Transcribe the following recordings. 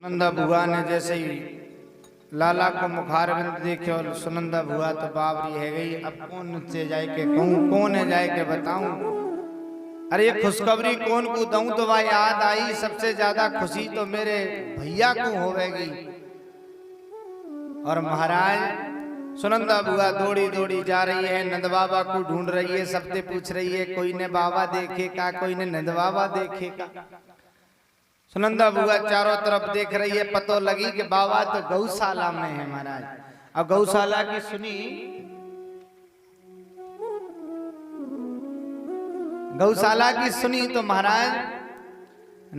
सुनंदा बुआ ने जैसे ही लाला को मुखारबिंद देखे और सुनंदा बुआ तो बाबरी है गई। अब कौन से जाए के कहूँ, कौन है जाए के बताऊं, अरे खुशखबरी कौन को दूं। तो वह याद आई सबसे ज्यादा खुशी तो मेरे भैया को होवेगी। और महाराज सुनंदा बुआ दौड़ी दौड़ी जा रही है, नंद बाबा को ढूंढ रही है, सबसे पूछ रही है कोई ने बाबा देखे का, कोई ने नंद बाबा देखे का। सुनंदा बुआ चारों तरफ देख रही है, पतो लगी कि बाबा तो गौशाला में है महाराज। अब गौशाला की सुनी, गौशाला की सुनी तो महाराज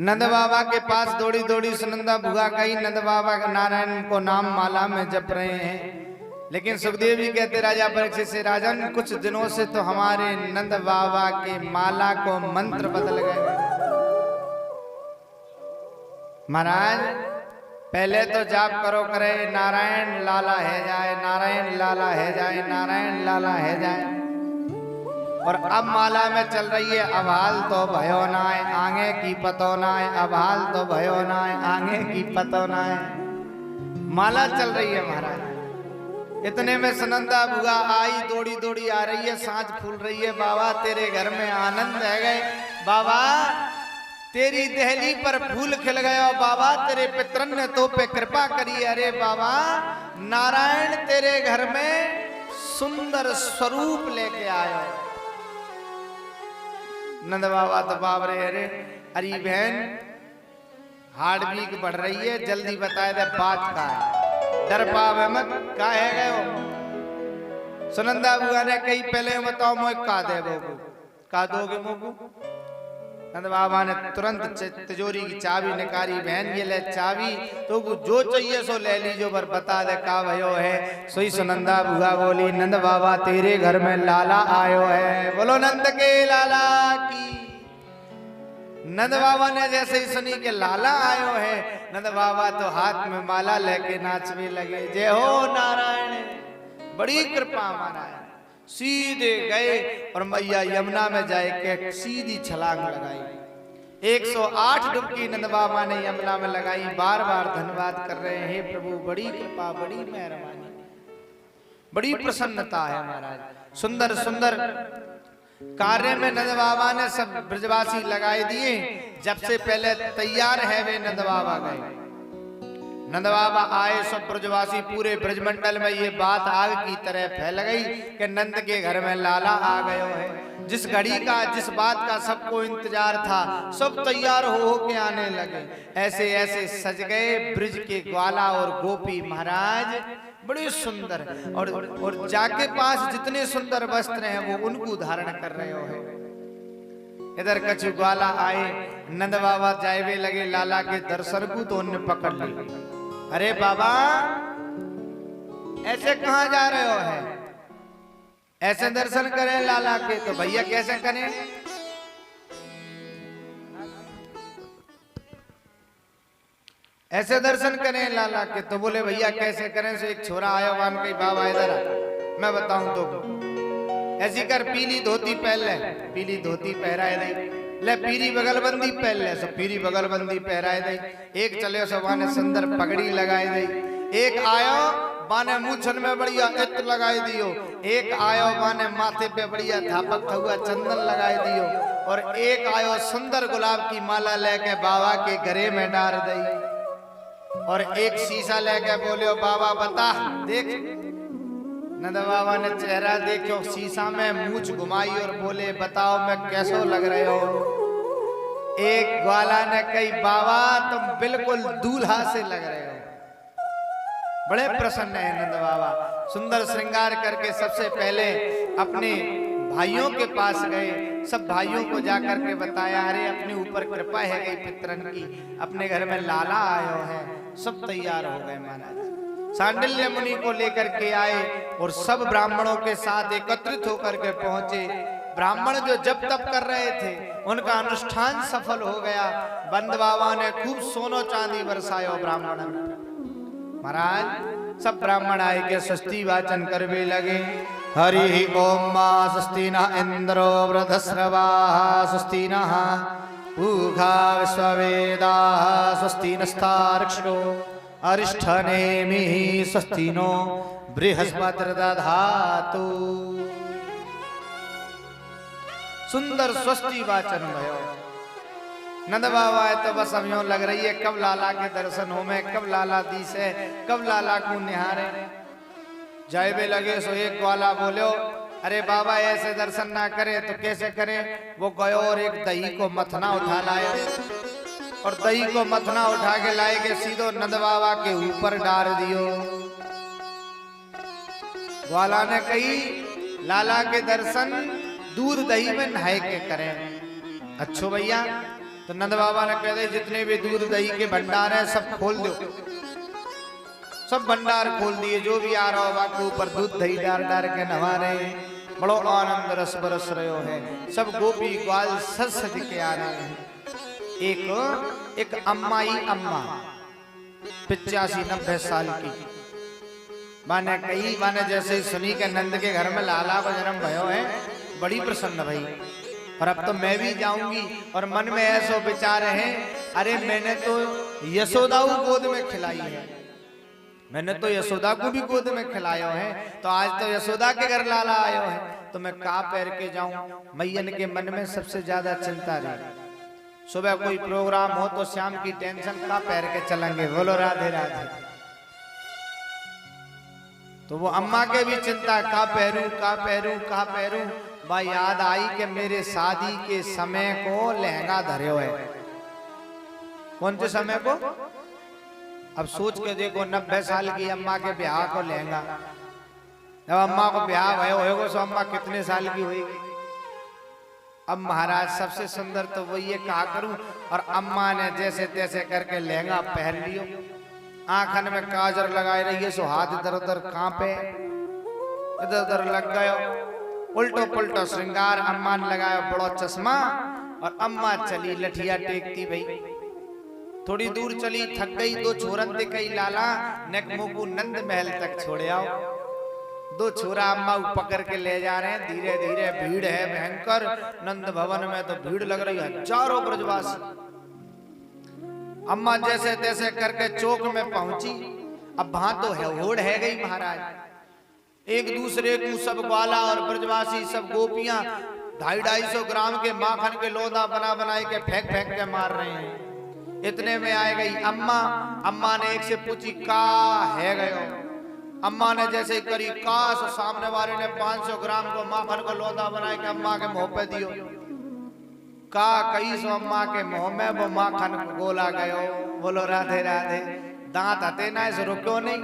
नंद बाबा के पास दौड़ी दौड़ी सुनंदा बुआ गई। नंद बाबा नारायण को नाम माला में जप रहे हैं। लेकिन सुखदेव जी कहते राजा परीक्षित से, राजन कुछ दिनों से तो हमारे नंद बाबा के माला को मंत्र बदल गए महाराज। पहले तो जाप करो करे नारायण लाला है जाए, नारायण लाला है जाए, नारायण लाला है जाए। और अब माला में चल रही है अभाल तो भयो नाय आगे की पतो नाय, अभाल तो भयो नाय आगे की पतो नाय। माला चल रही है महाराज। इतने में सुनंदा बुआ आई, दौड़ी दौड़ी आ रही है, सांझ फूल रही है। बाबा तेरे घर में आनंद है गए, बाबा तेरी दहली पर फूल खिल गया, बाबा तेरे पितरन ने तो पे कृपा करी। अरे बाबा नारायण तेरे घर में सुंदर स्वरूप लेके आयो। नंद बाबा तो बाबरे, अरे बहन हार्ट बीट बढ़ रही है, जल्दी बताए दे बात का है, डर पावे मत का है गयो। सुनंदा बुआ ने कही पहले बताओ मोए का दे बोगू, का दोगे मोगू। नंद बाबा ने तुरंत तिजोरी की चाबी निकाली, बहन ये ले चाबी, तो जो चाहिए सो ले लीजो, पर बता दे का भयो है। सोई सुनंदा बुआ बोली, नंद बाबा तेरे घर में लाला आयो है, बोलो नंद के लाला की। नंद बाबा ने जैसे ही सुनी कि लाला आयो है, नंद बाबा तो हाथ में माला लेके नाचने लगे, जय हो नारायण, बड़ी कृपा महाराज। सीधे गए और मैया यमुना में जाए के सीधी छलांग लगाई। 108 डुबकी नंद बाबा ने यमुना में लगाई। बार बार धन्यवाद कर रहे हैं, हे प्रभु बड़ी कृपा, बड़ी मेहरबानी, बड़ी प्रसन्नता है महाराज। सुंदर सुंदर कार्य में नंद बाबा ने सब ब्रजवासी लगाए दिए। जब से पहले तैयार है वे नंद बाबा गए, नंद बाबा आए, सब ब्रजवासी पूरे ब्रजमंडल में ये बात आग की तरह फैल गई कि नंद के घर में लाला आ गयो है। जिस घड़ी का, जिस बात का सबको इंतजार था, सब तैयार हो के आने लगे। ऐसे ऐसे सज गए ब्रज के ग्वाला और गोपी महाराज, बड़े सुंदर। और जाके पास जितने सुंदर वस्त्र हैं वो उनको धारण कर रहे हो। इधर कछु ग्वाला आए, नंद बाबा जाए लगे लाला के दर्शन को, तो उन्हें पकड़ ली। अरे बाबा ऐसे कहां जा रहे हो है, ऐसे दर्शन करें लाला के, तो भैया कैसे करें। ऐसे दर्शन करें लाला के, तो बोले भैया कैसे करें। से एक छोरा आयो मान के, बाबा इधर मैं बताऊं तो ऐसी कर, पीली धोती पहन ले, पीली धोती पहराए दे, ले पीरी बगलबंदी पहन ले, सब पीरी बगलबंदी पहराए दे। एक चले सब ने सुंदर पगड़ी लगाए दे। एक आयो बाने मूछन में बढ़िया इत्र लगाए दियो, एक आयो बाने माथे पे बढ़िया धापक हुआ चंदन लगाए दियो, और एक आयो सुंदर गुलाब की माला लेके बाबा के गले में डाल दी। और एक शीशा लेके बोले बाबा बता देख। नंद बाबा ने चेहरा देखो शीशा में, मूछ घुमाई और बोले बताओ मैं कैसो लग रहे हो। एक ग्वाला ने कही बाबा तुम बिल्कुल दूल्हा से लग रहे हो। बड़े प्रसन्न है नंद बाबा। सुंदर श्रृंगार करके सबसे पहले अपने भाइयों के पास गए, सब भाइयों को जाकर के बताया, अरे अपने ऊपर कृपा है गई पितरन की, अपने घर में लाला आयो है। सब तैयार हो गए महाराज, सांडिल्य मुनि को लेकर के आए और सब ब्राह्मणों के साथ एकत्रित होकर के पहुंचे। ब्राह्मण जो जप तप कर रहे थे उनका अनुष्ठान सफल हो गया। बंद बाबा ने खूब सोनो चांदी बरसायो ब्राह्मण महाराज। सब ब्राह्मण आए के स्वस्ति वाचन करवे लगे। हरि ओम मा स्वस्ति न इंद्रो वृधस्रवा स्वस्ति न ऊघा विश्ववेदाः स्वस्ति नस्तार्क्ष्यो अरिष्ठनेमिः स्वस्ति नो बृहस्पतिर्दधातु। सुंदर स्वस्ति वाचन भयो। नंद बाबा है तो बस अब यूं लग रही है कब लाला के दर्शन हो में, कब लाला दी से, कब लाला को निहारे। जायबे लगे सो एक ग्वाला बोलो, अरे बाबा ऐसे दर्शन ना करे तो कैसे करे। वो गयो और एक दही को मथना उठा लाया और दही को मथना उठा के लाए के सीधो नंद बाबा के ऊपर डाल दियो। ग्वाला ने कही लाला के दर्शन दूध दही में नहाए के करें। अच्छो भैया, तो नंद बाबा ने कह दे जितने भी दूध दही के भंडार हैं सब खोल दो। सब भंडार खोल दिए, जो भी आ रहा होगा के ऊपर दूध दही डाल डाल के नवा रहे। बड़ो आनंद रस बरस रहे है। सब गोपी ग्वाल सज सज के आ रहे हैं। एक अम्माई अम्मा 85-90 साल की माने कही, माने जैसे ही सुनी के नंद के घर में लाला को जन्म भयो है, बड़ी प्रसन्न भई। और अब तो मैं भी जाऊंगी। और मन में ऐसो विचार है, अरे मैंने तो यशोदा को गोद में खिलाई है, मैंने तो यशोदा को भी गोद में खिलायो है, तो आज तो यशोदा के घर लाला आयो है, तो मैं कहाँ पैर के जाऊं। मैयन के मन में सबसे ज्यादा चिंता रही। सुबह कोई प्रोग्राम हो तो शाम की टेंशन कहाँ पैर के चलेंगे। बोलो राधे राधे। तो वो अम्मा के भी चिंता, का पहरू का पहरू का पहरू। बा याद आई कि मेरे शादी के समय को लहंगा धर्यो है। कौन से समय को? अब सोच के देखो 90 साल की अम्मा के ब्याह को लहंगा। जब अम्मा को ब्याह होगा तो अम्मा कितने साल की होगी। अब महाराज सबसे सुंदर तो वो ये कहा करूं, और अम्मा ने जैसे तैसे करके लहंगा पहन लियो। आंखन में काजर लगाए रही है, सो हाथ इधर उधर कांपे, इधर उधर लग गयो। उल्टो पुल्टो श्रृंगार अम्मा ने लगाया, बड़ो चश्मा, और अम्मा चली लठिया टेकती भाई। थोड़ी दूर चली, थक गई, दो छोरन दिखाई लाला नेक मोकू नंद महल तक छोड़े आओ। दो छोरा अम्मा पकड़ के ले जा रहे हैं। धीरे धीरे भीड़ है भयंकर। नंद भवन में तो भीड़ लग रही है, हजारों ब्रजवासी। अम्मा जैसे तैसे करके चौक में पहुंची। अब वहां तो है होड़ है गई महाराज। एक दूसरे को सब ग्वाला और ब्रजवासी सब गोपियां 250-250 ग्राम के माखन के लोदा बना बनाए के फेंक फेंक के मार रहे हैं। इतने में आ गई अम्मा। अम्मा ने एक से पूछी का है गयो। अम्मा ने जैसे ही करी काश, सामने वाले ने 500 ग्राम को माखन को लोदा बनाए के अम्मा के मुंह पे दियो। का कई सो अम्मा के मुंह में वो माखन गोला गयो। बोलो राधे राधे। दांत हते ना, इस रुको नहीं।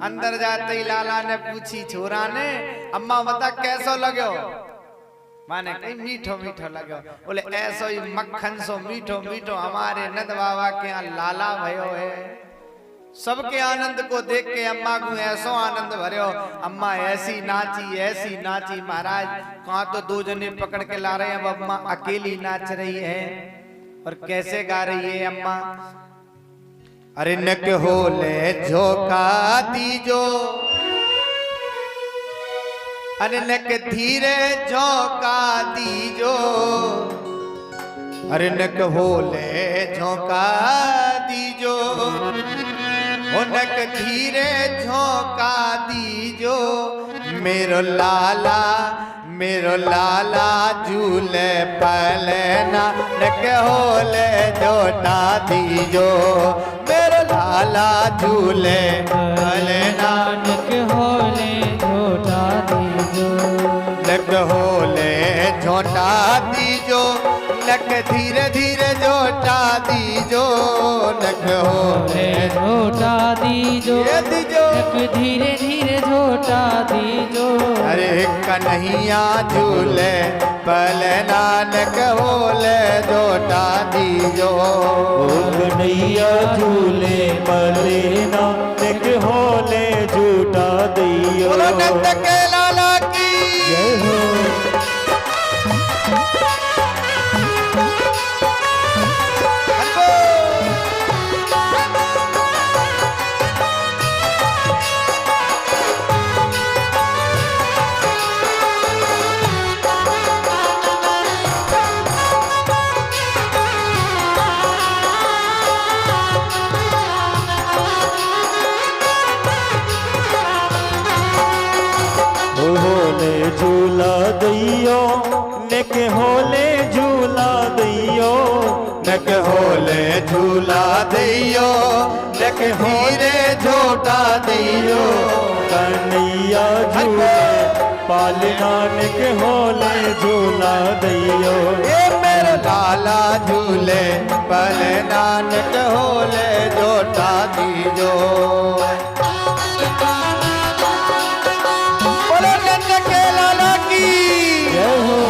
अंदर जाते ही लाला ने पूछी छोरा ने, अम्मा बता कैसो लगो। माने कहीं मीठो मीठो लगो। बोले ऐसो ही मक्खन सो मीठो मीठो हमारे नंद बाबा के यहाँ लाला भयो है। सबके आनंद को देख के अम्मा को ऐसो आनंद भर्यो। अम्मा ऐसी नाची महाराज। कहाँ तो 2 जने पकड़ के ला रहे हैं, अब अम्मा अकेली नाच रही है। और कैसे गा रही है अम्मा? अरे नक होले झोंका दीजो, अरे नक धीरे झोंका दीजो, अरे नक होले झोंका दीजो, नक धीरे झोंका दीजो। मेरो लाला झूले पलना, नक होले झोटा दीजो। मेरो लाला झूले पलना, नक होले झोटा दीजो। नक होले झोटा दीजो, नक धीरे धीरे झोटा दीजो। नक होले झोटा दीजो, नक धीरे धीरे झोटा दीजो। अरे कन्हैया झूले पलना, नक होले झोटा दीजो। कन्हैया झूले पलना, नक होले झूठा दियो। बोलो नंद के लाला की जय हो। झूला दैयो नेक होले झूला दैयो नक होले झूला दियो नक हीरे झोटा दियो कन्हैया झूले पालना नेक होले झूला दैयो ये मेरे लाला झूले पल नानक होले झोटा दीजो बोलो नंद के लाला की जय हो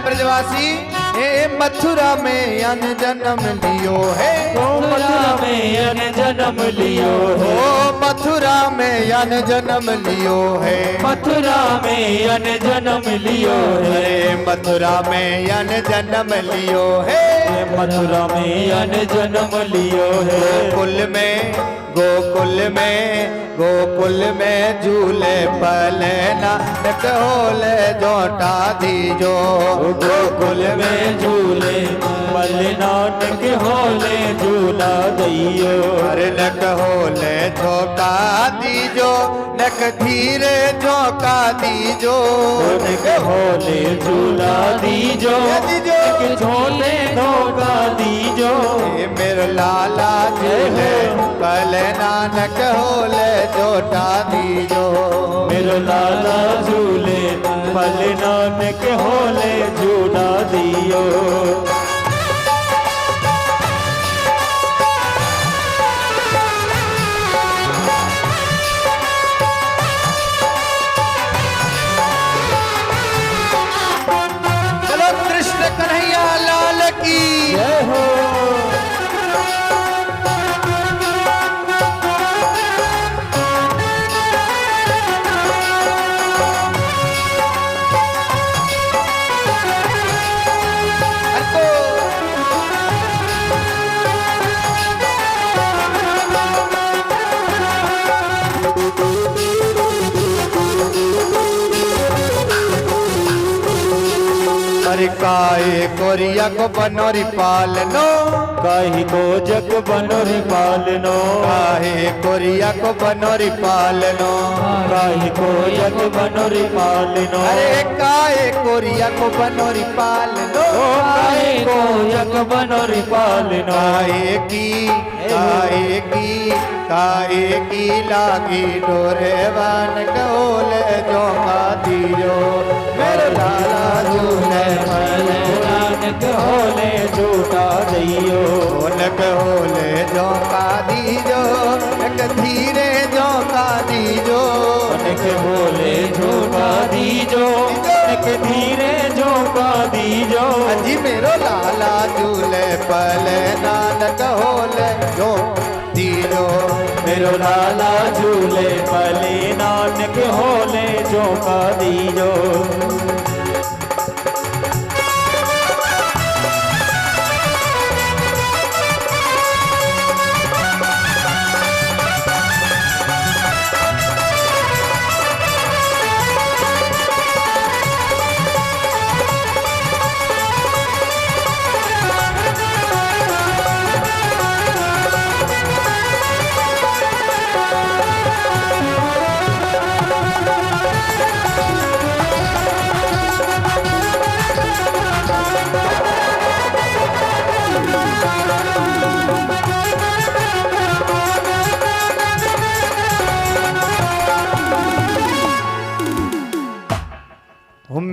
ब्रजवासी हे मथुरा में अन जन्म लियो है मथुरा में अन जन्म लियो हो है मथुरा में अन जन्म लियो है मथुरा में अन जन्म लियो है अरे मथुरा में अन जन्म लियो है मथुरा में अन जन्म लियो है गोकुल में झूले पले नानक होले झोटा दीजो गोकुल में झूले पल नानक होले झूला दैयो अरे नक होले झोटा दीजो नक धीरे झोंका दीजो नक होले झूला दीजो नक झोले धोखा दीजो ये मेरे लाला झूले पले नानक होले झोटा दीजो मेरो लाला झूले पल नानक होले झूला दियो चलो कृष्ण कन्हैया लाल की जय हो अरे काए कोरिया को बनोरी पालनो काहे को जग बनोरी पालनो काहे कोरिया को बनोरी पालनो काहे को जग बनोरी पालनो अरे काए कोरिया को बनोरी पालनो काहे को जग बनोरी पालनो काए की लागी डोरे वन कोले जो का दीजो मेरे लाला झूले नानक होले झूठा दैयो नक होले जो का दीजो नक धीरे जो का दीजो नक होले झूठा दीजो नक धीरे झोंका दीजो जी मेरो लाला झूले पले नानक होले जो दीजो मेरो लाला झूले पले नानक होले झोंका दीजो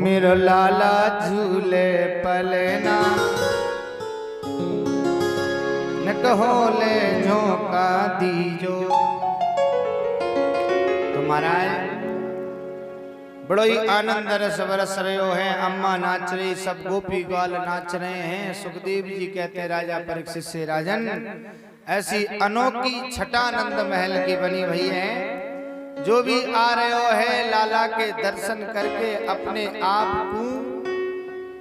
मेरो लाला झूले पलना न कहोले झोंका दीजो। तो महाराज बड़ो ही आनंद रस बरस रहे है। अम्मा नाच रही, सब गोपी ग्वाल नाच रहे हैं। सुखदेव जी कहते हैं राजा परीक्षित से, राजन ऐसी अनोखी छटानंद महल की बनी हुई है। जो भी आ रहे हो है लाला के दर्शन करके अपने आप को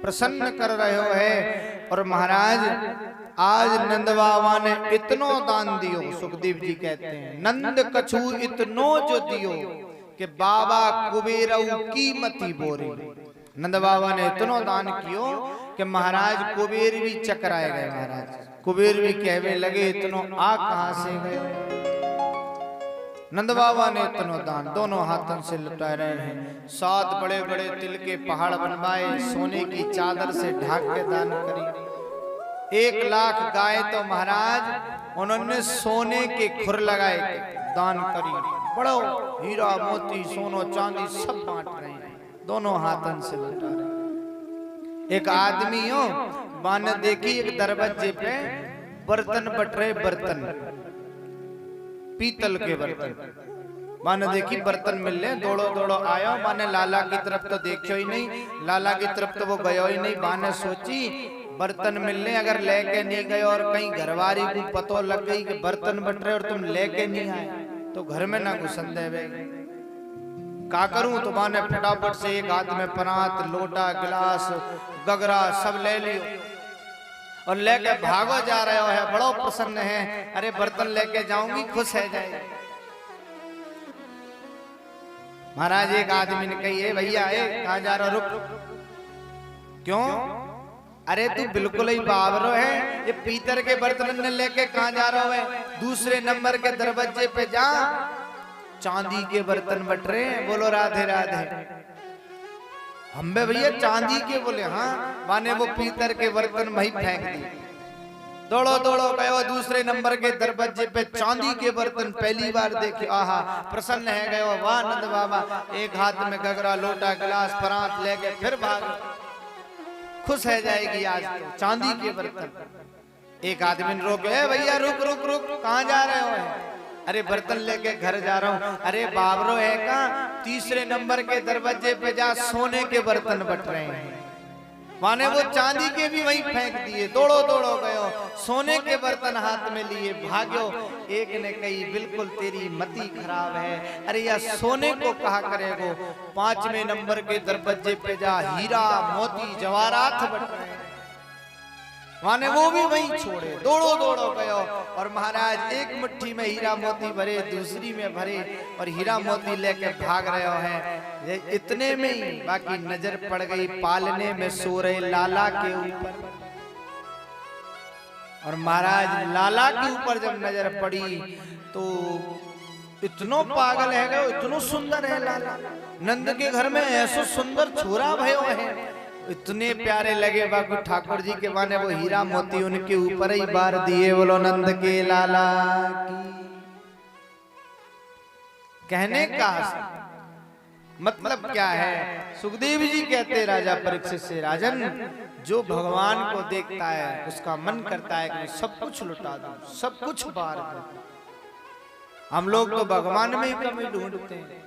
प्रसन्न कर रहे हो है। और महाराज आज नंद बाबा ने इतनो दान दियो, सुखदेव जी कहते हैं नंद कछु इतनो जो दियो कि बाबा कुबेरऊ की मती बोरी। नंद बाबा ने इतनो दान कियो कि महाराज कुबेर भी चकराए गए। महाराज कुबेर भी कहवे लगे इतनो आ कहां से गए। नंद बाबा ने इतनो दान दोनों हाथों से लुटा रहे हैं। 7 बड़े बड़े तिल के पहाड़ बनवाए, सोने की चादर से ढाक के दान करी। 1 लाख गाय तो महाराज उन्होंने सोने के खुर लगाए दान करी। बड़ो हीरा मोती सोनो चांदी सब बांट रहे हैं, दोनों हाथों से लुटा रहे। एक आदमी हो बाने देखी एक दरवाजे पे बर्तन बट रहे, बर्तन पीतल के बर्तन। माने देखी बर्तन मिल रहे, दौड़ो दौड़ो आयो। माने लाला की तरफ तो देखो ही नहीं, लाला की तरफ तो वो गयो ही नहीं। माने सोची बर्तन मिलने अगर लेके नहीं गए और कहीं घरवारी को पतो लग गई कि बर्तन बट रहे और तुम लेके नहीं आए तो घर में ना घुसन देवे। का करूं? तो माने फटाफट से एक हाथ में परात, लोटा, गिलास, गगरा सब ले लियो और लेके भागो जा रहे हो है। बड़ो प्रसन्न है, अरे बर्तन लेके जाऊंगी खुश है जाए। महाराज एक आदमी ने कही भैया कहाँ जा रहा, रुक। क्यों? अरे तू बिल्कुल ही बावरो है, ये पीतल के बर्तन ने लेके कहाँ जा रहा है? दूसरे नंबर के दरवाजे पे जा, चांदी के बर्तन बट रहे हैं। बोलो राधे राधे। हम भैया चांदी के? बोले हाँ। माने वो पीतल के बर्तन वहीं फेंक दिए। दौड़ो दौड़ो गयो दूसरे नंबर के दरवाजे पे, चांदी के बर्तन पहली बार देखे। आहा प्रसन्न है गयो, वाह नंद बाबा। एक हाथ में गगरा, लोटा, गिलास, परात लेके फिर भाग, खुश है जाएगी आज तो चांदी के बर्तन। एक आदमी ने रोके, भैया रुक रुक रुक, कहाँ जा रहे हो? अरे बर्तन लेके घर जा रहा हूँ। अरे बाबरो है का? तीसरे नंबर के दरवाजे पे जा, सोने के बर्तन बट रहे हैं। माने वो चांदी के भी वहीं फेंक दिए। दौड़ो दौड़ो गयो, सोने के बर्तन हाथ में लिए भाग्यो। एक ने कही बिल्कुल तेरी मति खराब है, अरे या सोने को कहा करेगो। 5वें नंबर के दरवाजे पे जा, हीरा मोती जवाहरात बट रहे हैं। माने वो भी वहीं छोड़े, दौड़ो दौड़ो गयो। और महाराज एक मुट्ठी में हीरा मोती भरे, दूसरी में भरे और हीरा मोती लेके भाग रहे हैं। इतने में ही बाकी नजर पड़ गई पालने में सो रहे लाला के ऊपर। और महाराज लाला के ऊपर जब नजर पड़ी तो इतनो पागल है गयो, इतनो सुंदर है लाला। नंद के घर में ऐसा सुंदर छोरा भयो है, इतने प्यारे लगे बाबू ठाकुर जी के। माने वो हीरा मोती उनके ऊपर ही बार दिए। बोलो नंद के लाला की। कहने का मतलब क्या है? सुखदेव जी कहते राजा परीक्षित से, राजन जो भगवान को देखता है उसका मन करता है कि मैं सब कुछ लुटा दूं, सब कुछ बार दूं। हम लोग तो भगवान में ही कमी ढूंढते हैं।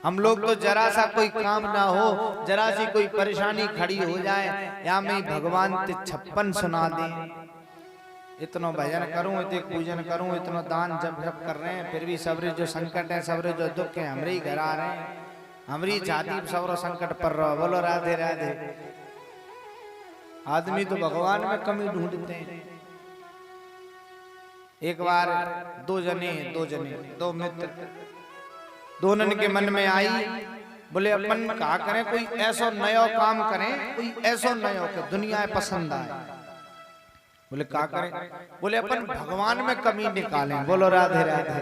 हम लोग तो जरा सा कोई काम ना हो, जरा सी कोई परेशानी खड़ी हो जाए, या मैं भगवान ते 56 सुना दे। इतना भजन करूं, इतने पूजन करूं, इतना दान जब जब कर रहे हैं, फिर भी सबरे जो संकट है, सबरे जो दुख है हमरे ही घर आ रहे हैं। हमरी छाती सबरो संकट पर रहो। बोलो राधे राधे। आदमी तो भगवान में कमी ढूंढते हैं। एक बार दो मित्र, दोनों के मन में आई, बोले अपन कहा करें, कोई ऐसा नया काम करें, कोई ऐसा नया कि दुनिया पसंद आए। बोले क्या करें? बोले अपन भगवान में कमी निकालें। बोलो राधे राधे।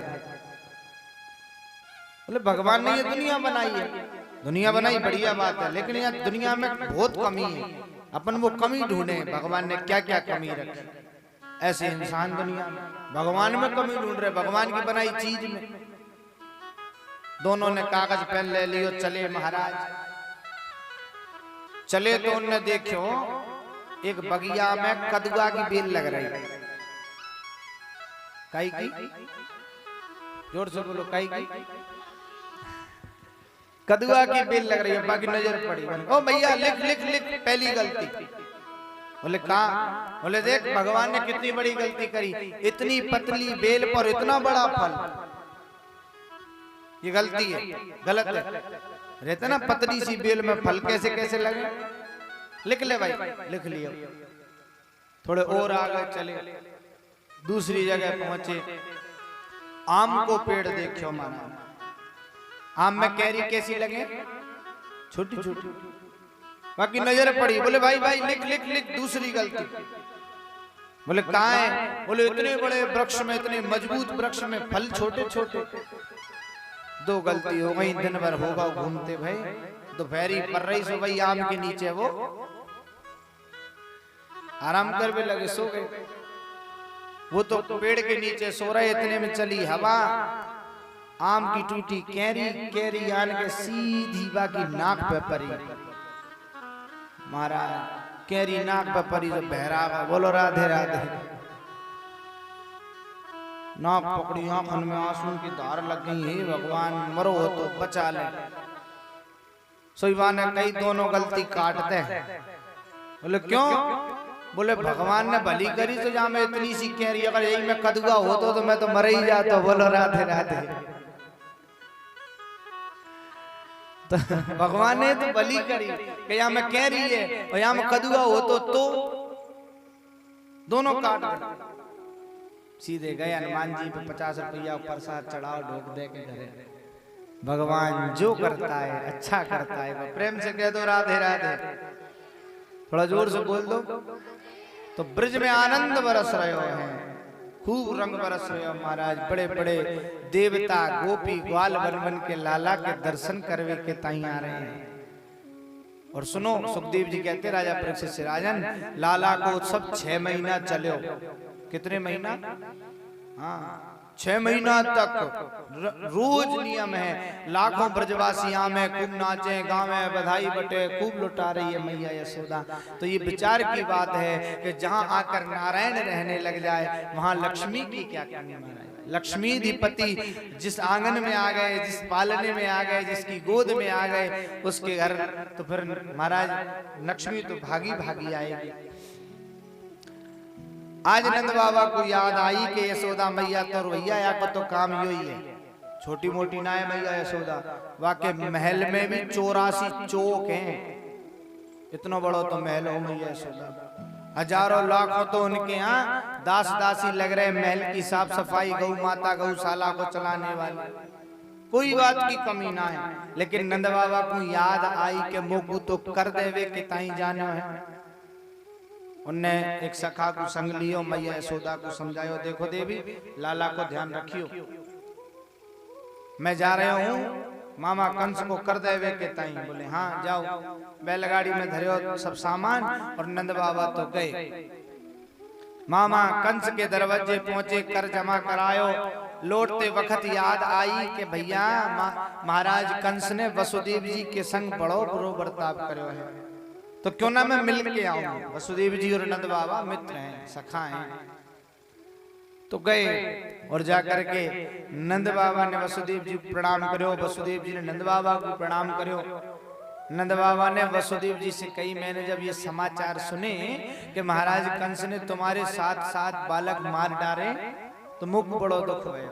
बोले भगवान ने ये दुनिया बनाई है, दुनिया बनाई बढ़िया बात है, लेकिन यहाँ दुनिया में बहुत कमी है। अपन वो कमी ढूंढे, भगवान ने क्या क्या कमी रखी। ऐसे इंसान दुनिया में भगवान में कमी ढूंढ रहे, भगवान की बनाई चीज में। दोनों ने कागज पेन ले लियो, चले महाराज। चले तो उनने देखो एक बगिया में कदुआ की बेल लग रही। काई की? जोर से बोलो, काई की? कदुआ की बेल लग रही है। बाकी नजर पड़ी, ओ भैया लिख लिख लिख, पहली गलती। बोले कहा? बोले देख भगवान ने कितनी बड़ी गलती करी, इतनी पतली बेल पर इतना बड़ा फल। ये गलती है, गलत है। रहता ना पतली सी बेल में फल कैसे कैसे लगे। लिख ले भाई, लिख लियो। थोड़े और आगे चले, दूसरी जगह पहुंचे, आम को पेड़ देखो महाराज। आम में कैरी कैसी लगे? छोटी छोटी। बाकी नजर पड़ी, बोले भाई भाई लिख लिख लिख, दूसरी गलती। बोले कहाँ है? बोले इतने बड़े वृक्ष में, इतने मजबूत वृक्ष में फल छोटे छोटे। दो गलती हो गई, दिन भर होगा घूमते भाई, दोपहरी पड़ रही सो भाई आम के नीचे वो आराम कर भी लगे, सो गए। वो तो पेड़ के नीचे सो रहे, इतने में चली हवा, आम की टूटी कैरी, कैरी आन के सीधी बाकी नाक पे पड़ी। महाराज कैरी नाक पे पड़ी जो बहरावा, बोलो राधे राधे। नाक पकड़ी, आंखन में आंसू की धार लग गई, हे भगवान मरो हो तो बचा ले। सोईबा ने कई दोनों गलती काटते हैं। बोले क्यों? बोले भगवान ने भली करी तो जहां मैं इतनी सी कैरी, अगर यही मैं कदुआ होता तो मैं तो मर ही जाता। बोलो राधे राधे। तो भगवान ने तो भली करी कि यहाँ में कैरी है और यहाँ में कदुआ हो तो दोनों काट दे। सीधे गए हनुमान जी पे 50 रुपया प्रसाद चढ़ाओ, ढोक दे के घरे। भगवान जो करता है अच्छा करता है। प्रेम से कह दो राधे राधे, थोड़ा जोर से बोल दो। तो ब्रज में आनंद बरस रहे हैं, खूब रंग बरस रहे हो महाराज। बड़े बड़े देवता गोपी ग्वाल बन बन के लाला के दर्शन करवे के ताई आ रहे हैं। और सुनो, सुखदेव जी कहते राजा परीक्षित से, राजन लाला को उत्सव 6 महीना चलो। कितने महीना? हाँ 6 महीना तक रोज नियम है। लाखों ब्रजवासी में खूब नाचे, गावे, बधाई बटे, खूब लुटा रही है मैया यशोदा। तो ये विचार की बात है कि जहां आकर नारायण रहने लग जाए वहां लक्ष्मी की क्या कमी है। लक्ष्मी अधिपति जिस आंगन में आ गए, जिस पालने में आ गए, जिसकी गोद में आ गए, उसके घर तो फिर महाराज लक्ष्मी तो भागी भागी आएगी। आज नंद बाबा को याद आई कि यशोदा मैया तो रोइया को तो काम यो ही है, छोटी मोटी ना है मैया यशोदा। वाकई महल में भी 84 चौक हैं, इतना बड़ा तो महल हो मैया यशोदा। हजारों लाखों तो उनके यहाँ दास दासी लग रहे, महल की साफ सफाई, गौ माता गौशाला को चलाने वाले, कोई बात की कमी ना है। लेकिन नंद बाबा को याद आई कि मोकू तो कर देवे कि ताई जानो है। उनने एक सखा को संग लियो, मैया यशोदा को समझायो, देखो देवी लाला को ध्यान रखियो, मैं जा रहा हूँ मामा कंस को कर देवे के ताई। बोले हाँ जाओ। बैलगाड़ी में धरे सब सामान और नंद बाबा तो गए। मामा कंस के दरवाजे पहुंचे, कर जमा करायो। लौटते वक्त याद आई कि भैया महाराज कंस ने वसुदेव जी के संग बड़ो बुरो बर्ताव करो है, तो क्यों ना मैं मिल के आऊं। वसुदेव जी और नंद बाबा मित्र हैं, सखा हैं। तो गए और जाकर के नंद बाबा ने वसुदेव जी को प्रणाम करो, वसुदेव जी ने नंद बाबा को प्रणाम करो। नंद बाबा ने वसुदेव जी से कही, मैंने जब ये समाचार सुने कि महाराज कंस ने तुम्हारे 7 बालक मार डाले तो मुख बड़ो दुख हुआ।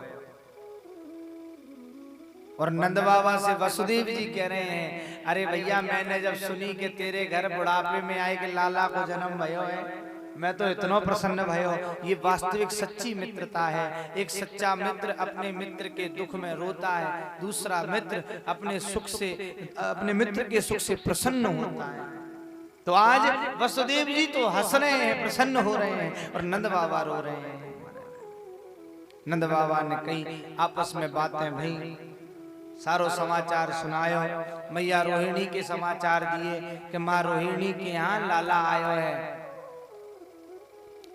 और नंद बाबा से वसुदेव जी कह रहे हैं, अरे भैया मैंने जब सुनी कि तेरे घर बुढ़ापे में आए कि लाला को जन्म भयो है, मैं तो इतना प्रसन्न भयो। ये वास्तविक सच्ची मित्रता है। एक सच्चा मित्र अपने मित्र के दुख में रोता है, दूसरा मित्र अपने सुख से, अपने मित्र के सुख से प्रसन्न होता है। तो आज वसुदेव जी तो हंस रहे हैं, प्रसन्न हो रहे हैं, और नंद बाबा रो रहे हैं। नंद बाबा ने कही आपस में बातें भई, सारो समाचार सुनायो। मैया रोहिणी के समाचार दिए कि माँ रोहिणी के यहाँ लाला आयो है।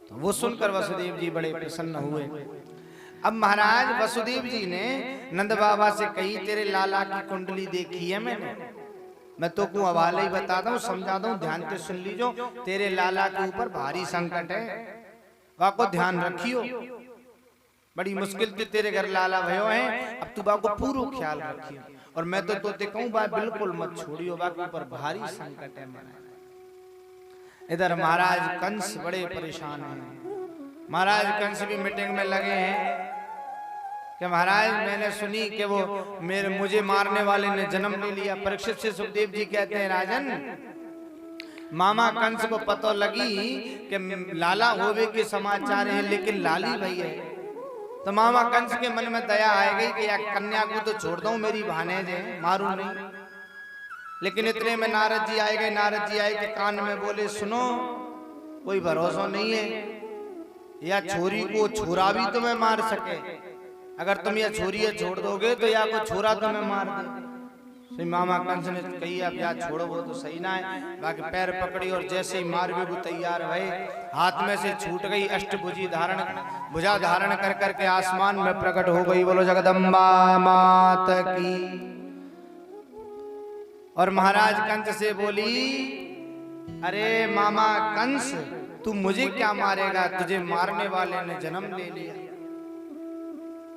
तो वो सुनकर वसुदेव जी बड़े प्रसन्न हुए। अब महाराज वसुदेव जी ने नंद बाबा से कही, तेरे लाला की कुंडली देखी है मैंने, मैं तो को हवाले ही बताता हूँ, समझाता हूँ, ध्यान से सुन लीजो। तेरे लाला के ऊपर भारी संकट है, वाको ध्यान रखियो। बड़ी मुश्किल से तेरे घर लाला भयो है, अब तू बाको पूरा ख्याल रखियो। और मैं तो तोते कहूँ बा बिल्कुल मत छोड़ियो, बाकी ऊपर भारी संकट है महाराज। इधर महाराज कंस बड़े परेशान हैं। महाराज कंस भी मीटिंग में लगे हैं कि महाराज मैंने सुनी कि वो मुझे मारने वाले ने जन्म ले लिया। परीक्षित से सुखदेव जी कहते हैं, राजन मामा कंस को पतो लगी कि लाला होवे के समाचार है, लेकिन लाली भई है। तो मामा कंस के मन में दया आ गई कि या कन्या को तो छोड़ दूं, मेरी भानेज है, मारू नहीं। लेकिन इतने में नारद जी आए गए। नारद जी आए के कान में बोले, सुनो, कोई भरोसा नहीं है, या छोरी को छोरा भी तुम्हें मार सके। अगर तुम या छोरी छोड़ दोगे तो या को छोरा तुम्हें मार दे। तो मामा कंस ने कही, अब या छोड़ो वो तो सही ना है। बाकी पैर पकड़ी और जैसे ही मार भी वो तैयार भये, हाथ में से छूट गई। भुजा धारण कर करके आसमान में प्रकट हो गई। बोलो जगदम्बा मात की। और महाराज कंस से बोली, अरे मामा कंस, तू मुझे क्या मारेगा, तुझे मारने वाले ने जन्म ले लिया।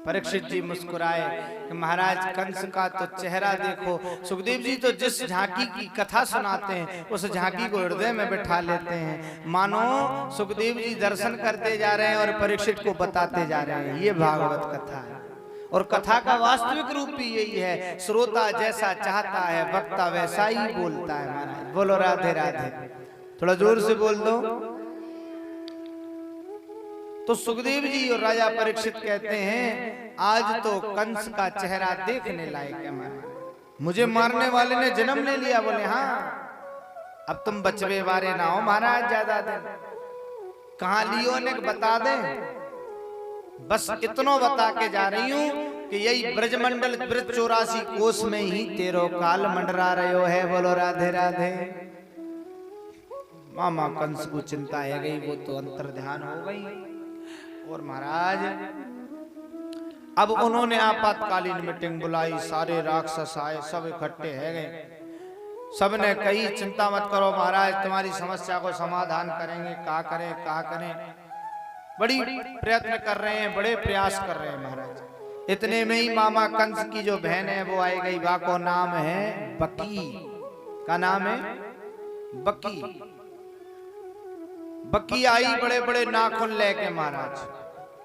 परीक्षित जी मुस्कुराए कि महाराज कंस का तो चेहरा देखो। सुखदेव जी तो जिस झांकी की कथा सुनाते हैं उस झांकी को हृदय में बिठा लेते हैं, मानो सुखदेव जी दर्शन करते जा रहे हैं और परीक्षित को बताते जा रहे हैं। ये भागवत कथा है और कथा का वास्तविक रूप भी यही है। श्रोता जैसा चाहता है वक्ता वैसा ही बोलता है। महाराज बोलो राधे राधे। थोड़ा जोर से बोल दो। तो सुखदेव जी और राजा परीक्षित कहते हैं, आज तो कंस का चेहरा देखने लायक है महाराज। मुझे मारने वाले ने जन्म ले लिया। बोले हाँ, अब तुम बचवे वारे ना हो महाराज ज्यादा दिन। कहां लियो ने बता दे, बस इतना बता के जा रही हूं कि यही ब्रजमंडल ब्रज 84 कोस में ही तेरो काल मंडरा रहे है। बोलो राधे राधे। मामा कंस को चिंता है गई, वो तो अंतर ध्यान हो गई। और महाराज अब उन्होंने आपातकालीन मीटिंग बुलाई। सारे राक्षस आए, सब इकट्ठे है गए। सब ने कही, चिंता मत करो महाराज, तुम्हारी समस्या को समाधान करेंगे। क्या करें क्या करें, बड़ी प्रयत्न कर रहे हैं, बड़े प्रयास कर रहे हैं महाराज। इतने में ही मामा कंस की जो बहन है वो आई गई। बा को नाम है बकी। का नाम है बकी। बकी आई बड़े बड़े नाखून लेके महाराज,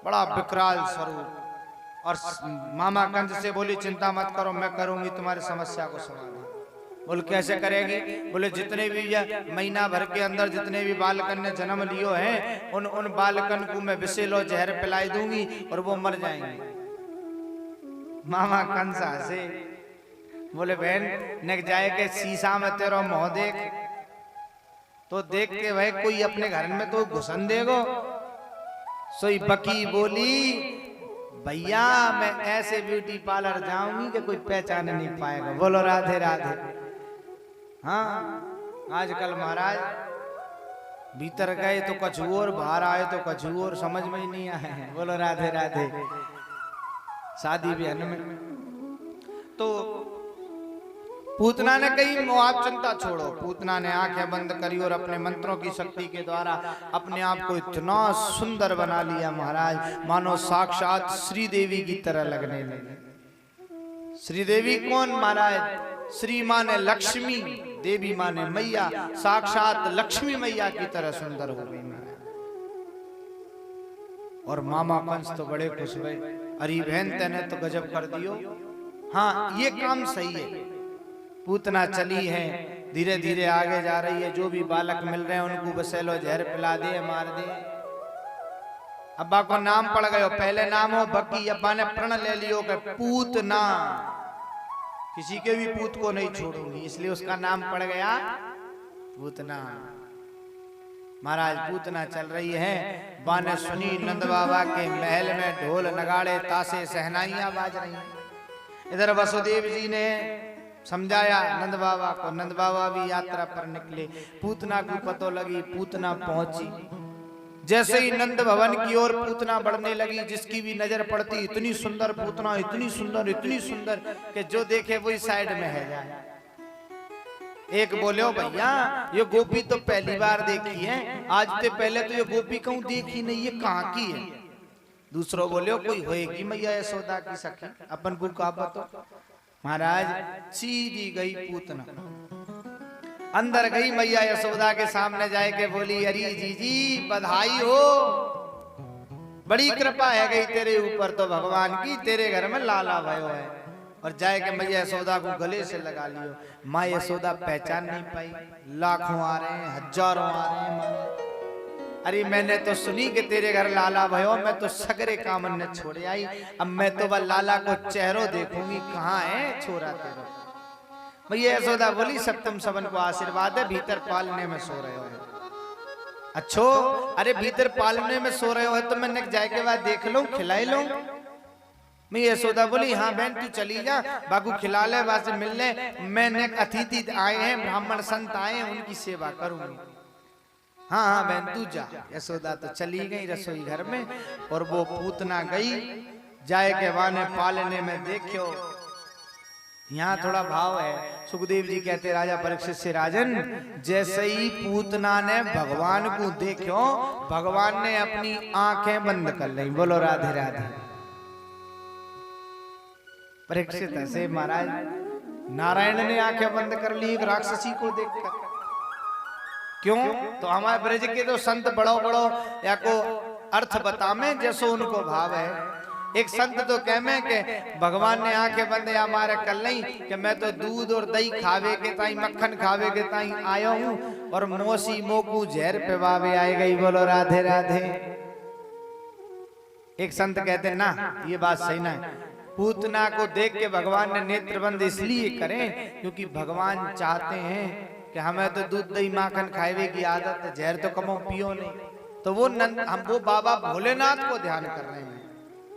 बड़ा विकराल स्वरूप। और मामा कंस से बोली, चिंता मत करो, मैं करूंगी तुम्हारी समस्या को समाधान। बोल कैसे करेगी? बोले जितने भी महीना भर के अंदर जितने भी बालकन ने जन्म लियो है उन बालकन को मैं विषैलो जहर पिलाई दूंगी और वो मर जाएंगे। मामा कंस हंसे, बोले बहन नक जाए के शीशा में तेरा मुंह देख, तो देख के भाई कोई अपने घर में तो घुसन देगो। सोई बकी बोली, भैया मैं ऐसे ब्यूटी पार्लर जाऊंगी कि कोई पहचान नहीं पाएगा। बोलो राधे राधे। हाँ आजकल महाराज भीतर गए तो कुछ और, बाहर आए तो कुछ और, समझ में ही नहीं आए। बोलो राधे राधे। शादी ब्याह में तो पूतना ने कही, आप चिंता छोड़ो। पूतना ने आंखें बंद करी और अपने मंत्रों की शक्ति के द्वारा अपने आप को इतना सुंदर बना लिया महाराज, मानो साक्षात श्री देवी की तरह लगने लगी। श्री देवी कौन महाराज? श्री माने लक्ष्मी, देवी माने मैया, साक्षात लक्ष्मी मैया की तरह सुंदर हो गई महाराज। और मामा कंस तो बड़े खुश हुए। अरे बहन तेने तो गजब कर दियो। हाँ ये काम सही है। पूतना चली है, धीरे धीरे आगे जा रही है। जो भी बालक मिल रहे हैं उनको बसेलो जहर पिला दे, मार दे। अब्बा को नाम पड़ गयो, पहले नाम हो बकी, अब्बा ने प्रण ले लियो कि पूतना, किसी के भी पूत को नहीं छोड़ूंगी, इसलिए उसका नाम पड़ गया पूतना। महाराज पूतना चल रही है। बा ने सुनी नंद बाबा के महल में ढोल नगाड़े तासे सहनाइयां बाज रही हैं। इधर वसुदेव जी ने समझाया नंद बाबा को। नंद बाबा भी यात्रा पर निकले। पूतना को पतो लगी, पूतना पहुंची। जैसे ही नंद भवन की ओर पूतना बढ़ने लगी, जिसकी भी नजर पड़ती इतनी सुंदर पूतना, इतनी सुंदर कि जो देखे वही साइड में है जाए। एक बोले, भैया ये गोपी तो पहली बार देखी है, आज से पहले तो ये गोपी कहूं देखी नहीं, ये कहाँ की है? दूसरों बोले, कोई होएगी मैया यशोदा की सखी, अपन को का पता। महाराज सीधी गई पूतना, अंदर गई मैया यशोदा के सामने जाए के बोली, अरे जीजी बधाई हो, बड़ी कृपा है गई तेरे ऊपर तो भगवान की, तेरे घर में लाला भयो है। और जाए के मैया यशोदा को गले से लगा लियो। माँ यशोदा पहचान नहीं पाई, लाखों आ रहे हैं, हजारों आ रहे हैं माँ। अरे मैंने तो सुनी कि तेरे घर लाला भयो, मैं तो सगरे कामन ने छोड़े आई, अब मैं तो वह लाला को चेहरों देखूंगी, कहाँ है छोरा तेरा। मैया यशोदा बोली सप्तम सबन को आशीर्वाद है, भीतर पालने में सो रहे हो। अच्छो, अरे भीतर पालने में सो रहे हो तो मैंने जाए के बाद देख लूं, खिलाई लूं। मैया यशोदा बोली हाँ बहन तू चली जा, बाबू खिला ले, वासे मिल ले, मैंने अतिथि आए हैं, ब्राह्मण संत आए हैं, उनकी सेवा करूंगी। हाँ हाँ बहन तू जा। यशोदा तो चली गई रसोई घर में, और वो पूतना गई जाए के वाने पालने में। देखियो यहाँ थोड़ा भाव है। सुखदेव जी कहते राजा परीक्षित से, राजन जैसे ही पूतना ने भगवान को देखो, भगवान ने अपनी आंखें बंद कर ली। बोलो राधे राधे। परीक्षित ऐसे महाराज, नारायण ने आंखें बंद कर ली एक राक्षसी को देखकर। क्यों? तो हमारे ब्रज के तो संत बड़ो बड़ो या को अर्थ बता में जैसो उनको भाव है। एक संत तो कह में के भगवान ने आंखें बंद या मारे कल नहीं कि मैं तो दूध और दही खावे के ताई, मक्खन खावे के ताई आया हूँ, और मोसी मोकू जहर पिवावे आए गई। बोलो राधे राधे। एक संत कहते ना ये बात सही ना है। पूतना को देख के भगवान ने नेत्र बंद इसलिए करें क्योंकि भगवान चाहते हैं कि हमें तो दूध दही माखन खावे की आदत है, जहर तो कमो पियो नहीं। तो वो हम वो बाबा भोलेनाथ को ध्यान कर रहे हैं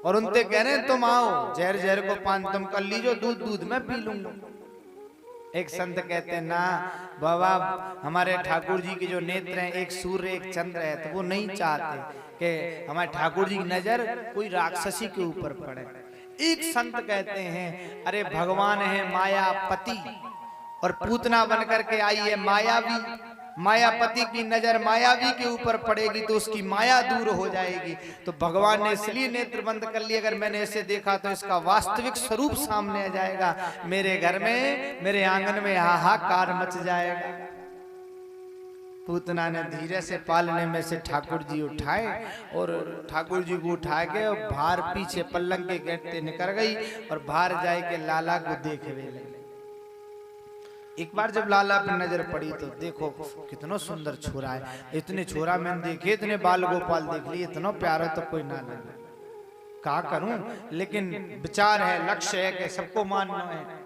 और उनसे कह रहे हैं तुम आओ, जहर जहर को पान तुम कर लीजो, दूध दूध में पी लूंगा। एक संत कहते हैं ना बाबा, हमारे ठाकुर जी के जो नेत्र हैं, एक सूर्य एक चंद्र है, तो वो नहीं चाहते कि हमारे ठाकुर जी की नजर कोई राक्षसी के ऊपर पड़े। एक संत कहते हैं अरे भगवान है मायापति और पूतना बन करके आई है मायावी, मायापति की नजर मायावी के ऊपर पड़ेगी तो उसकी माया दूर हो जाएगी। तो भगवान ने इसलिए नेत्र बंद कर लिए, अगर मैंने इसे देखा तो इसका वास्तविक स्वरूप सामने आ जाएगा, मेरे घर में मेरे आंगन में हाहाकार मच जाएगा। पूतना ने धीरे से पालने में से ठाकुर जी उठाए और ठाकुर जी को उठा के और बाहर पीछे पल्लंग के गेटते निकल गई और बाहर जाए के लाला को देखे लगी। एक बार जब लाला पे नजर पड़ी तो देखो कितना सुंदर छोरा है, इतने छोरा मैंने देखे, इतने बाल गोपाल देख लिए, इतना प्यारा तो कोई ना लगे, क्या करूं, लेकिन विचार है, लक्ष्य है कि सबको मानना है।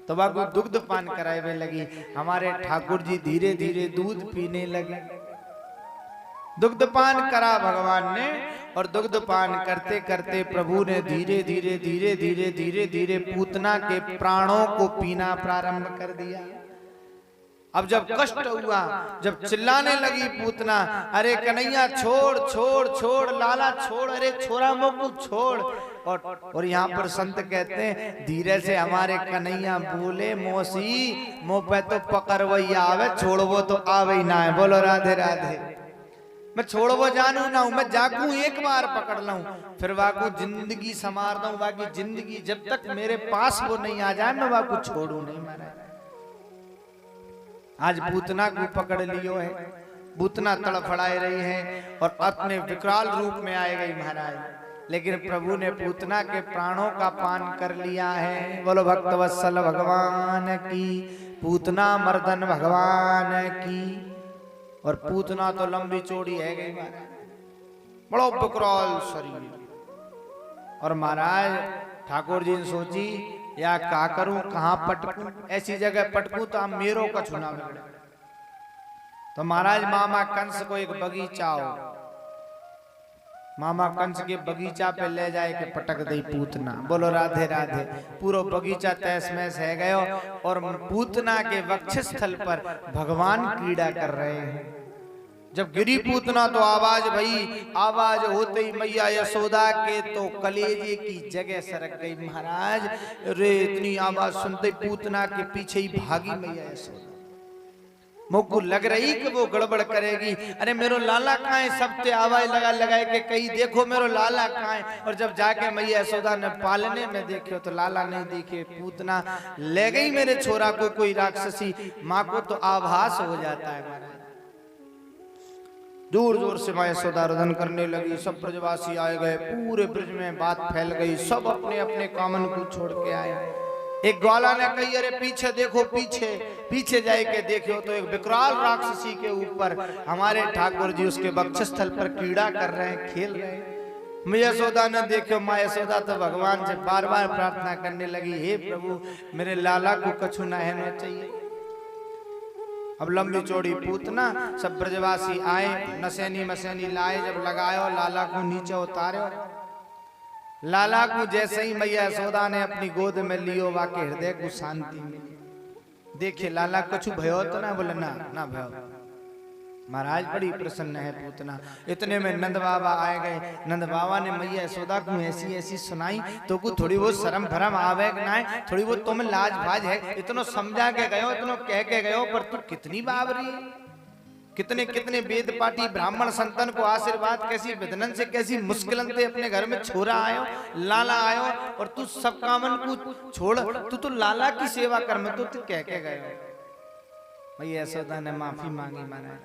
तो बाबू दुग्ध पान कराए लगी। हमारे ठाकुर जी धीरे धीरे दूध पीने लगे। दुग्ध पान करा भगवान ने और दुग्ध पान करते करते प्रभु ने धीरे धीरे धीरे धीरे धीरे धीरे पूतना के प्राणों को पीना प्रारंभ कर दिया। अब जब कष्ट हुआ, जब चिल्लाने लगी पूतना, अरे कन्हैया छोड़ छोड़ छोड़, लाला छोड़, अरे छोरा मोकू छोड़। और यहाँ पर संत कहते हैं धीरे से हमारे कन्हैया बोले, मौसी मुँह पे तो पकड़ वही आवे, छोड़ वो तो आवे ही ना है। बोलो राधे राधे। मैं छोड़ वो जानू ना हूं, मैं जागू एक बार पकड़ लूं, फिर वाकू जिंदगी संवार दूं, बाकी जिंदगी जब तक मेरे पास वो नहीं आ जाए मैं वाकू छोड़ू नहीं। महाराज आज पूतना को पकड़ लियो है, पूतना तड़फड़ाए रही है और अपने विकराल रूप में आए गई महाराज, लेकिन प्रभु ने पूतना के प्राणों का पान कर लिया है। बोलो भक्तवत्सल भगवान की, पूतना मर्दन भगवान की। और पूतना तो लंबी चौड़ी है गई, बड़ो विकराल शरीर। और महाराज ठाकुर जी ने सोची या क्या करूं, कहां पटकूं, ऐसी जगह पटकूं तो हम मेरो का चुना बिगड़े। तो महाराज मामा कंस को एक बगीचा हो, मामा कंस के बगीचा पे ले जाए के पटक दी पूतना। बोलो राधे राधे। पूरा बगीचा तहस महस है गयो और पूतना के वक्षस्थल पर भगवान क्रीड़ा कर रहे हैं। जब गिरी पूतना तो आवाज भई, आवाज होते ही मैया यशोदा के तो कलेजे की जगह सरक गई। महाराज रे इतनी आवाज सुनते पूतना के पीछे ही भागी मैया यशोदा। मोको लग रही कि वो गड़बड़ करेगी, अरे मेरो लाला कहाँ है, सब ते आवाज लगा लगा के कहीं देखो मेरो लाला कहाँ है। और जब जाके मैया यशोदा ने पालने में देखे तो लाला नहीं दिखे, पूतना ले गई मेरे छोरा को कोई राक्षसी। माँ को तो आभास हो जाता है। दूर दूर से माँ यशोदा रुदन करने लगी, सब ब्रजवासी आए गए, पूरे ब्रज में बात फैल गई, सब अपने अपने कामन को छोड़ के आए। एक ग्वाला ने कही अरे पीछे देखो, पीछे पीछे जाए के देखो तो एक विकराल राक्षसी के ऊपर हमारे ठाकुर जी उसके वक्षस्थल पर क्रीड़ा कर रहे हैं, खेल रहे हैं। मैया यशोदा ने देखो, माँ यशोदा तो भगवान से बार बार प्रार्थना करने लगी, हे प्रभु मेरे लाला को कछु न रहना चाहिए। अब लंबी चौड़ी पूतना सब ब्रजवासी आए, नसैनी मसैनी लाए, जब लगायो लाला को नीचे उतारे। लाला को जैसे ही मैया यशोदा ने अपनी गोद में लियो, वाके हृदय को शांति मिली। देखे लाला कछु भयो तो ना, बोले ना ना भयो। महाराज बड़ी प्रसन्न है पूतना। इतने में नंद बाबा आए गए। नंद बाबा ने मैया यशोदा को ऐसी ऐसी सुनाई तो को थोड़ी वो शर्म भरम आवे ना है, थोड़ी वो तुम लाज भाज है। इतनो समझा के गयो, इतनो कह के गयो, पर तू कितनी बावरी, कितने कितने वेद पाठी ब्राह्मण संतन को आशीर्वाद कैसी विधनन से कैसी मुश्किलन से अपने घर में छोरा आयो, लाला आयो, और तू सब कामन को छोड़ तू तो लाला की सेवा कर में तो कह के गयो। मैया यशोदा ने माफी मांगी, माना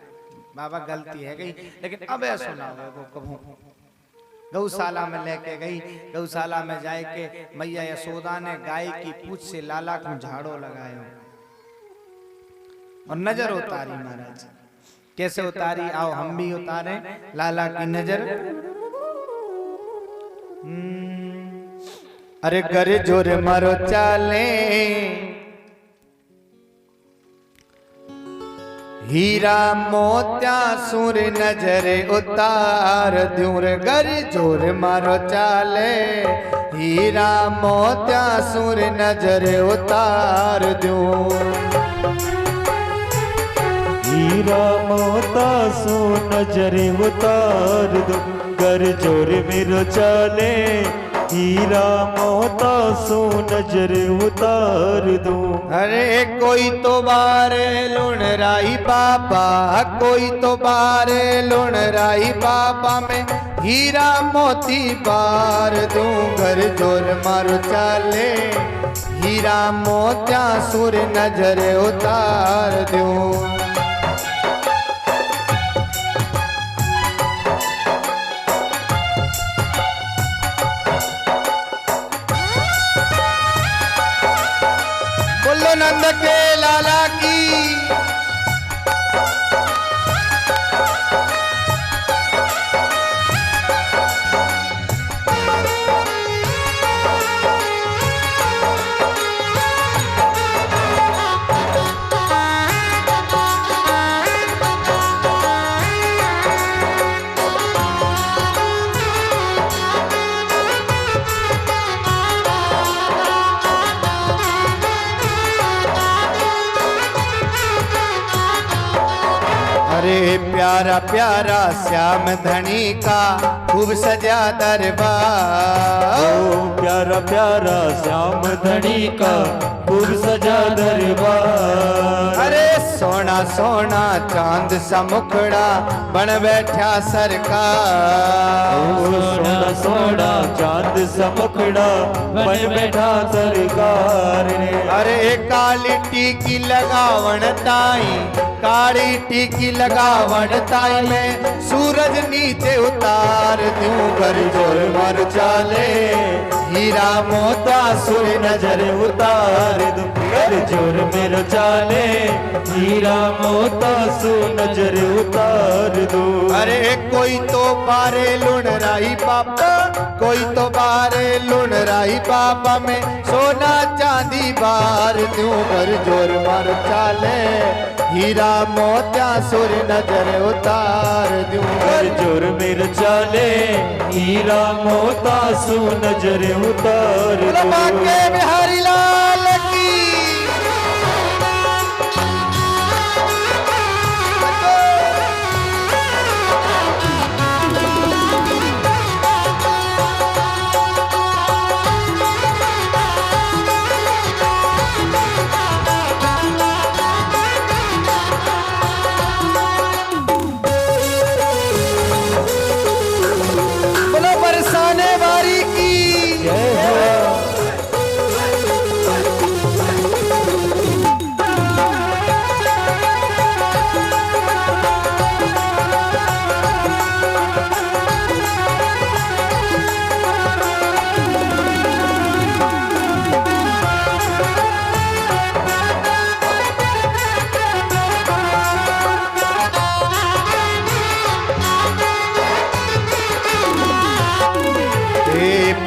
बाबा गलती है गई, लेकिन अब ऐसा ना हो कभू। गौशाला में लेके गई, गौशाला में जाए के मैया यशोदा ने गाय की पूंछ से लाला को झाड़ो लगाया और नजर उतारी। महाराज कैसे उतारी, आओ हम भी उतारे लाला की नजर। अरे करे जोर मारो चाले, हीरा मोत्या सुर नजरे उतार दूं रे। गर जोर मारो चाले, हीरा मोत्या सुर नजरे उतार दूं। हीरा मोता सो नजरे उतार दूं, गर जोर मेरो चाले, हीरा मोता सो नजर उतार दूं। अरे कोई तो बारे लुणराई बाबा, कोई तो बारे लुणराई बाबा में हीरा मोती बार दूं। घर जोर मारो चाले, हीरा मोत्या सुर नजर उतार दूं। नंद के लाला की अरे प्यारा प्यारा श्याम धनी का खूब सजा दरबार। ओ प्यारा प्यारा श्याम धनी का खूब सजा दरबार। अरे सोना सोना चांद सा मुखड़ा बन बैठा सरकार। ओ सोना सोना चांद सा मुखड़ा बन बैठा सरकार। अरे काली टीकी लगावण ताई, काली टीकी लगावण ताई में सूरज नीचे उतार दूं। कर जोर मार चाले, हीरा मोता सुर नजर उतार दूं। कर जोर मेरो चाले, हीरा मोता सो नजर उतार दूं। अरे कोई तो बारे लुणराई बाबा, कोई तो बारे लुणराई बाबा में सोना चांदी बार दूं। कर जोर मार चाले, हीरा मोत्या सुर नजर उतार दूं। कर जोर मेरे चाले, हीरा मोता सो नजर उतार दूं। के बिहारी लाल की बरसाने वारी की जय हो।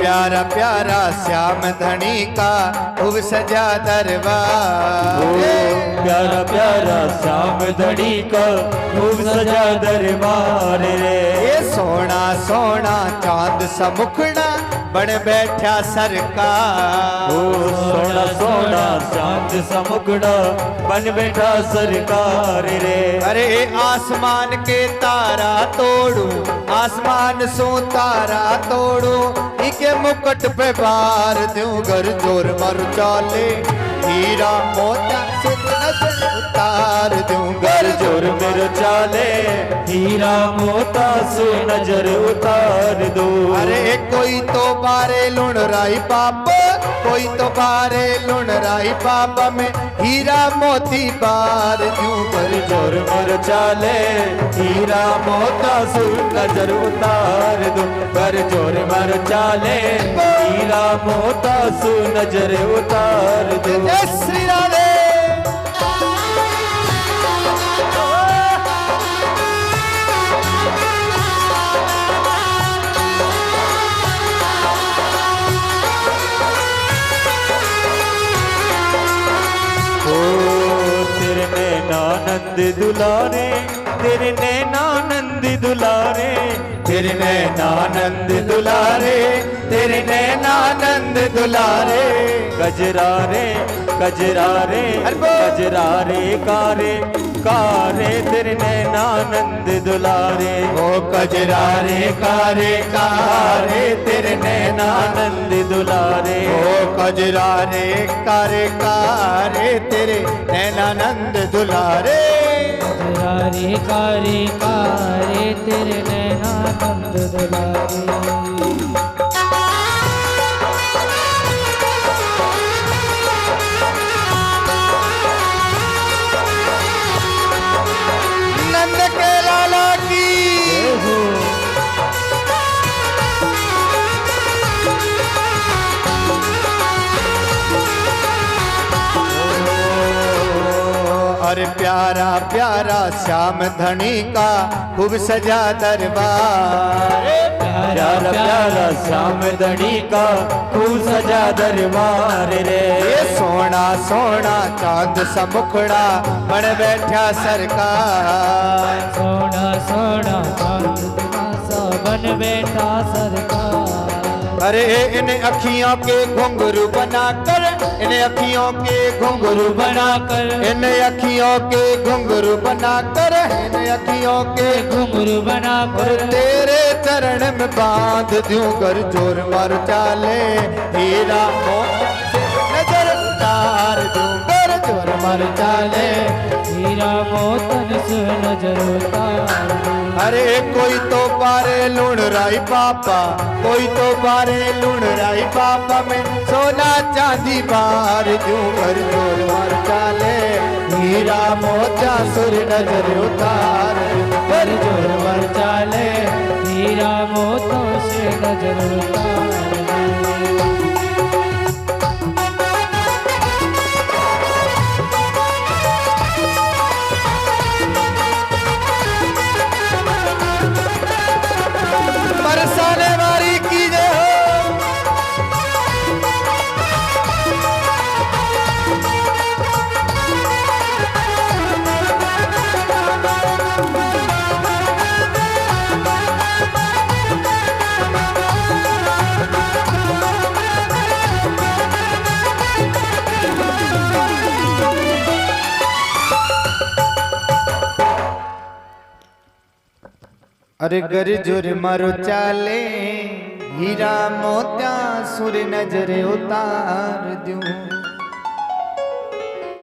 प्यारा प्यारा श्याम धनी का खूब सजा दरबार। प्यारा प्यारा श्याम धनी का खूब सजा दरबार रे। ये सोना सोना चांद सा मुखड़ा बन बैठा सरकार। सोना सोना चांद सा मुखड़ा बन बैठा सरकार रे। अरे आसमान के तारा तोड़ू, आसमान सो तारा तोड़ू, इके मुकुट पे बार दूं घर जोर मर चाले, हीरा मोती से नजर उतार दूं घर जोर मेरे चाले, हीरा मोता से नजर उतार दो। अरे कोई तो बारे लुण राई पाप, कोई तो बारे लुण राई पाप में हीरा मोती बार दूं घर जोर मेरे चाले, हीरा मोता से नजर उतार दो। घर जोर मेरे चाले, हीरा मोता से नजर उतार दो। जय श्री राधे। तेरे नैनानंद दुलारे, तेरे नैनानंद दुलारे, तेरे नैनानंद दुलारे, तेरे नैनानंद दुलारे। गजरारे गजरारे गजरारे कारे कारे, तेरे नैनानंद दुलारे। ओ कजरारे कारे कारे, तेरे नैनानंद दुलारे। ओ कजरारे कारे कारे, तेरे नैनानंद दुलारे। कजरारे कारे कारे, तेरे नैनानंद दुलारे। नंद के लाला की अरे प्यारा प्यारा श्याम धनी का खूब सजा दरबार। प्यारा प्यारा श्याम धनी का खूब सजा दरबार रे। ये सोना सोना चांद सा मुखड़ा बन बैठा सरकार। सोना सोना चांद सा बन बैठा सरकार। अरे इन अखियों के घुंघरू बनाकर, इन अखियों के घुंघरू बनाकर, इन अखियों के घुंघरू बनाकर, इन अखियों के घुंघरू बनाकर, तेरे चरण में बांध दूं कर जोर मर चाले, हीरा मोती से नजर उतार दूं कर जोर मर चाले, हीरा मोतन से नजर उतार दूं। अरे कोई तो बारे लूण राई पापा, कोई तो बारे लूण राई पापा में सोना चांदी बार दूं कर जोर मर चाले, हीरा मोता सुर नजर उतार दूं कर जोर मर चाले, हीरा मोतों से नजर उतार दूं। बरसाने वाली की जय हो। अरे गर जुर मरो चाले, हीरा मोत्या सुर नजर उतार दूं।